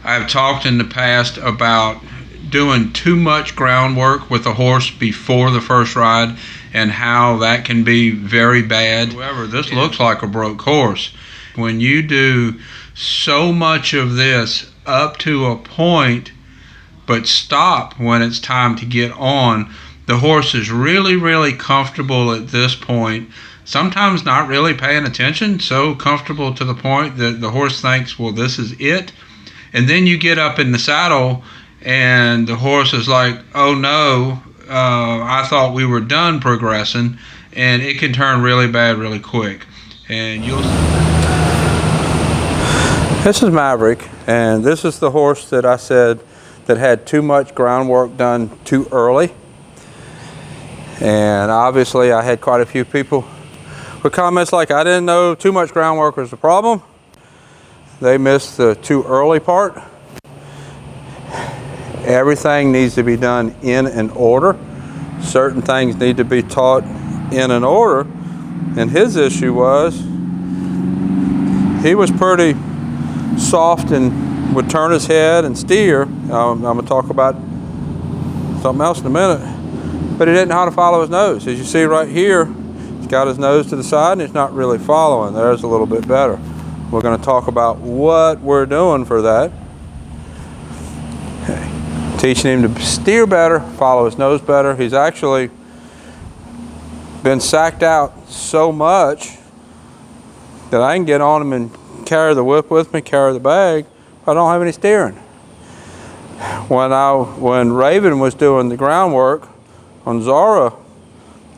I've talked in the past about doing too much groundwork with a horse before the first ride and how that can be very bad. However, this looks like a broke horse. When you do so much of this up to a point but stop when it's time to get on, the horse is really, really comfortable at this point, sometimes not really paying attention, so comfortable to the point that the horse thinks, well, this is it. And then you get up in the saddle and the horse is like, oh no, I thought we were done progressing, and it can turn really bad really quick. And you'll. This is Maverick, and this is the horse that I said that had too much groundwork done too early. And obviously I had quite a few people with comments like, I didn't know too much groundwork was the problem. They missed the too early part. Everything needs to be done in an order. Certain things need to be taught in an order. And his issue was, he was pretty soft and would turn his head and steer. I'm going to talk about something else in a minute. But he didn't know how to follow his nose. As you see right here, he's got his nose to the side and he's not really following. There's a little bit better. We're going to talk about what we're doing for that. Okay. Teaching him to steer better, follow his nose better. He's actually been sacked out so much that I can get on him and carry the whip with me, carry the bag. I don't have any steering. When Raven was doing the groundwork on Zara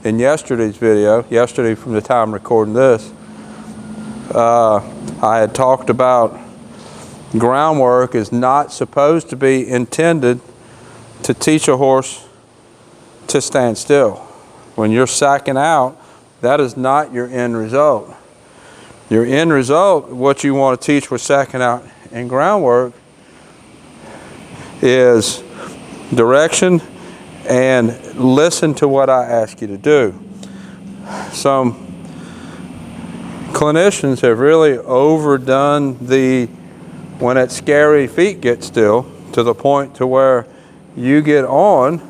in yesterday's video, yesterday from the time I'm recording this, I had talked about groundwork is not supposed to be intended to teach a horse to stand still. When you're sacking out, that is not your end result. Your end result, what you want to teach with sacking out and groundwork, is direction and listen to what I ask you to do. Some clinicians have really overdone when that scary feet get still to the point to where you get on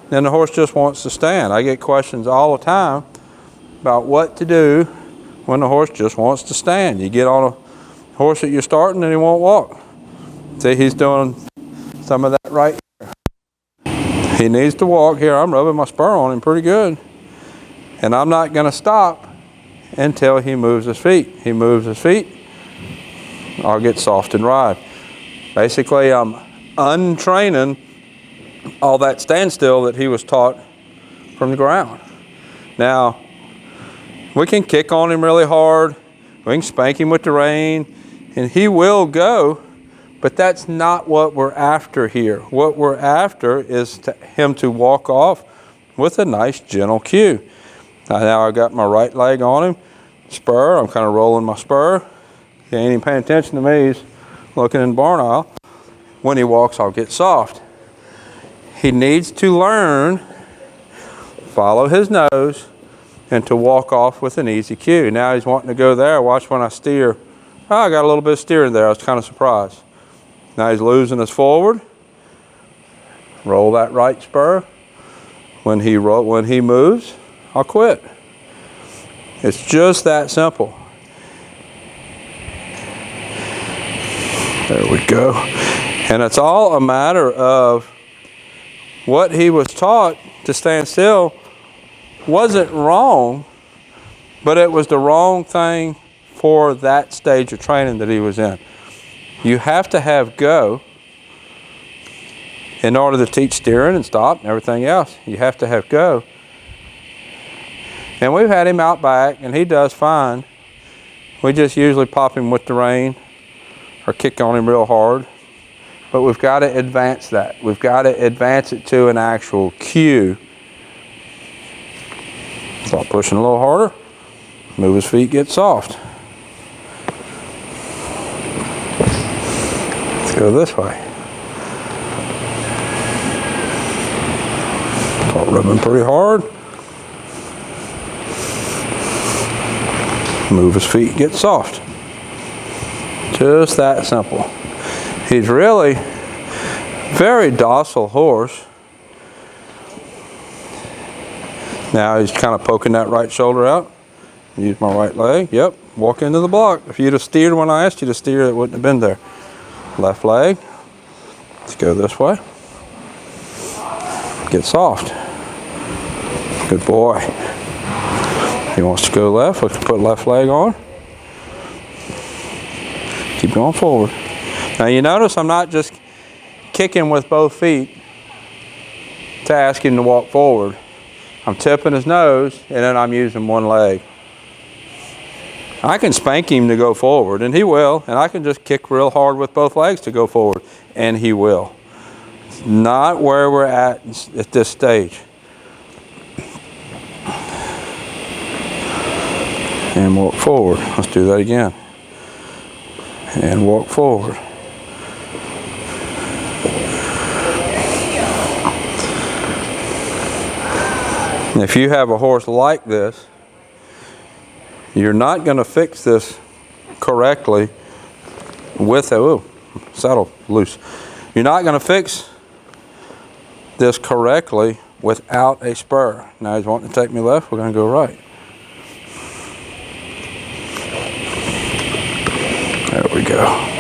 and the horse just wants to stand. I get questions all the time about what to do when the horse just wants to stand. You get on a horse that you're starting and he won't walk. See, he's doing some of that right here. He needs to walk here. I'm rubbing my spur on him pretty good. And I'm not going to stop until he moves his feet. He moves his feet, I'll get soft and ride. Basically, I'm untraining all that standstill that he was taught from the ground. Now, we can kick on him really hard. We can spank him with the rein, and he will go, but that's not what we're after here. What we're after is him to walk off with a nice, gentle cue. Now I got my right leg on him, spur. I'm kind of rolling my spur. He ain't even paying attention to me. He's looking in the barn aisle. When he walks, I'll get soft. He needs to learn, follow his nose, and to walk off with an easy cue. Now he's wanting to go there. Watch when I steer. Oh, I got a little bit of steering there. I was kind of surprised. Now he's losing us forward. Roll that right spur. When he moves, I'll quit. It's just that simple. There we go. And it's all a matter of what he was taught to stand still wasn't wrong, but it was the wrong thing for that stage of training that he was in. You have to have go in order to teach steering and stop and everything else. You have to have go. And we've had him out back and he does fine. We just usually pop him with the rein or kick on him real hard. But we've got to advance that. We've got to advance it to an actual cue. Start pushing a little harder. Move his feet, get soft. Let's go this way. Start rubbing pretty hard. Move his feet, get soft. Just that simple. He's really very docile horse. Now he's kind of poking that right shoulder out. Use my right leg. Yep. Walk into the block. If you'd have steered when I asked you to steer, it wouldn't have been there. Left leg. Let's go this way. Get soft. Good boy. He wants to go left. We can put left leg on. Keep going forward. Now you notice I'm not just kicking with both feet to ask him to walk forward. I'm tipping his nose and then I'm using one leg. I can spank him to go forward and he will, and I can just kick real hard with both legs to go forward and he will. It's not where we're at this stage. And walk forward. Let's do that again. And walk forward. And if you have a horse like this, you're not going to fix this correctly with a saddle loose. You're not going to fix this correctly without a spur. Now he's wanting to take me left, we're going to go right. There we go.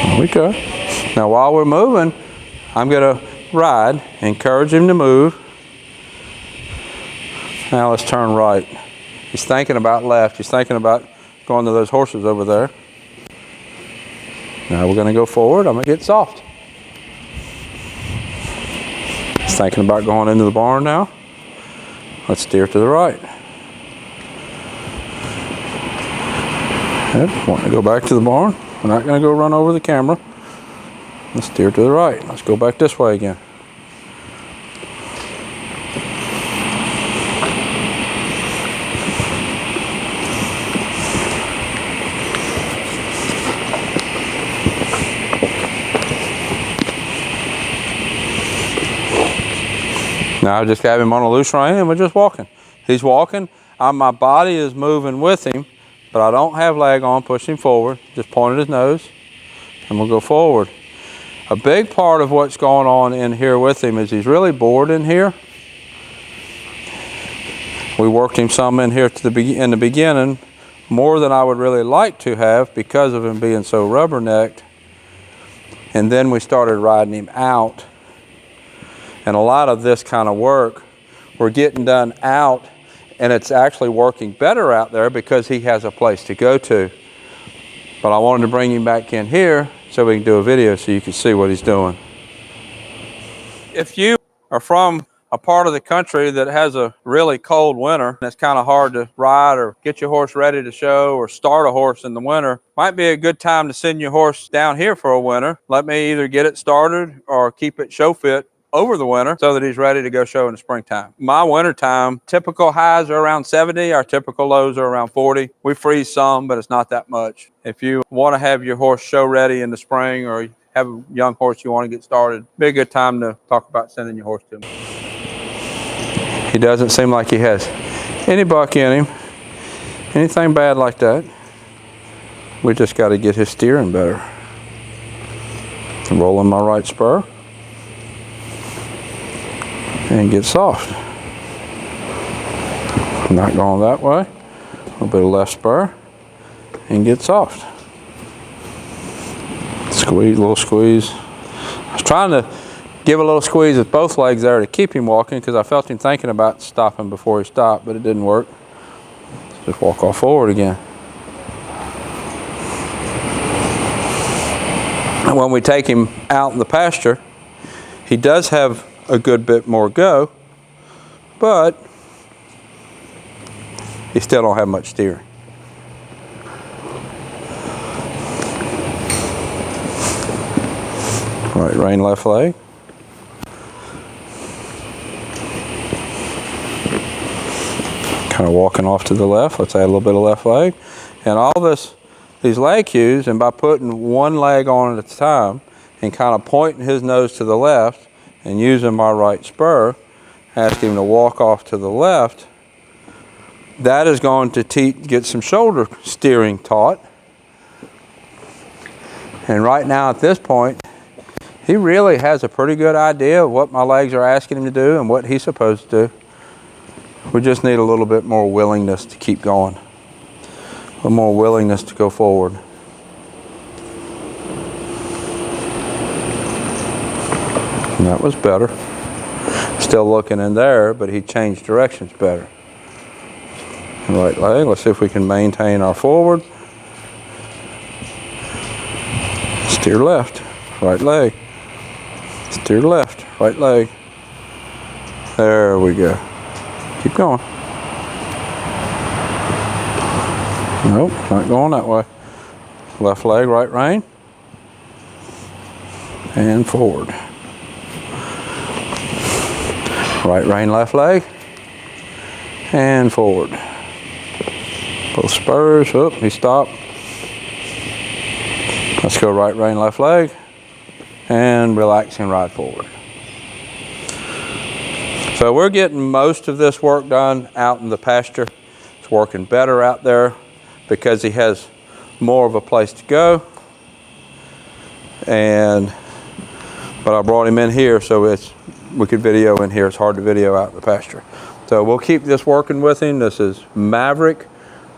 There we go. Now while we're moving, I'm going to ride, encourage him to move. Now let's turn right. He's thinking about left. He's thinking about going to those horses over there. Now we're going to go forward. I'm going to get soft. He's thinking about going into the barn now. Let's steer to the right. Good. Want to go back to the barn. We're not going to go run over the camera. Let's steer to the right. Let's go back this way again. Now I just have him on a loose rein and we're just walking. He's walking. My body is moving with him, but I don't have leg on, push him forward. Just pointed his nose and we'll go forward. A big part of what's going on in here with him is he's really bored in here. We worked him some in here in the beginning, more than I would really like to have because of him being so rubbernecked. And then we started riding him out. And a lot of this kind of work we're getting done out, and it's actually working better out there because he has a place to go to. But I wanted to bring him back in here so we can do a video so you can see what he's doing. If you are from a part of the country that has a really cold winter and it's kind of hard to ride or get your horse ready to show or start a horse in the winter, might be a good time to send your horse down here for a winter. Let me either get it started or keep it show fit over the winter so that he's ready to go show in the springtime. My winter time, typical highs are around 70, our typical lows are around 40. We freeze some, but it's not that much. If you want to have your horse show ready in the spring or you have a young horse you want to get started, be a good time to talk about sending your horse to me. He doesn't seem like he has any buck in him, anything bad like that. We just got to get his steering better. Rolling my right spur. And get soft. Not going that way. A little bit of left spur and get soft. Squeeze, a little squeeze. I was trying to give a little squeeze with both legs there to keep him walking because I felt him thinking about stopping before he stopped, but it didn't work. Just walk off forward again. And when we take him out in the pasture, he does have a good bit more go, but he still don't have much steering. Right rein, left leg. Kind of walking off to the left. Let's add a little bit of left leg. And all these leg cues, and by putting one leg on at a time and kind of pointing his nose to the left, and using my right spur, ask him to walk off to the left. That is going to get some shoulder steering taught. And right now at this point, he really has a pretty good idea of what my legs are asking him to do and what he's supposed to do. We just need a little bit more willingness to keep going. A little more willingness to go forward. And that was better. Still looking in there, but he changed directions better. Right leg, let's see if we can maintain our forward. Steer left, right leg. Steer left, right leg. There we go. Keep going. Nope, not going that way. Left leg, right rein. And forward. Right rein, left leg. And forward. Both spurs. Oh, he stopped. Let's go right rein, left leg. And relax and ride forward. So we're getting most of this work done out in the pasture. It's working better out there because he has more of a place to go. But I brought him in here so we could video in here. It's hard to video out in the pasture. So we'll keep this working with him. This is Maverick.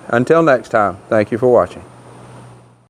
Until next time, thank you for watching.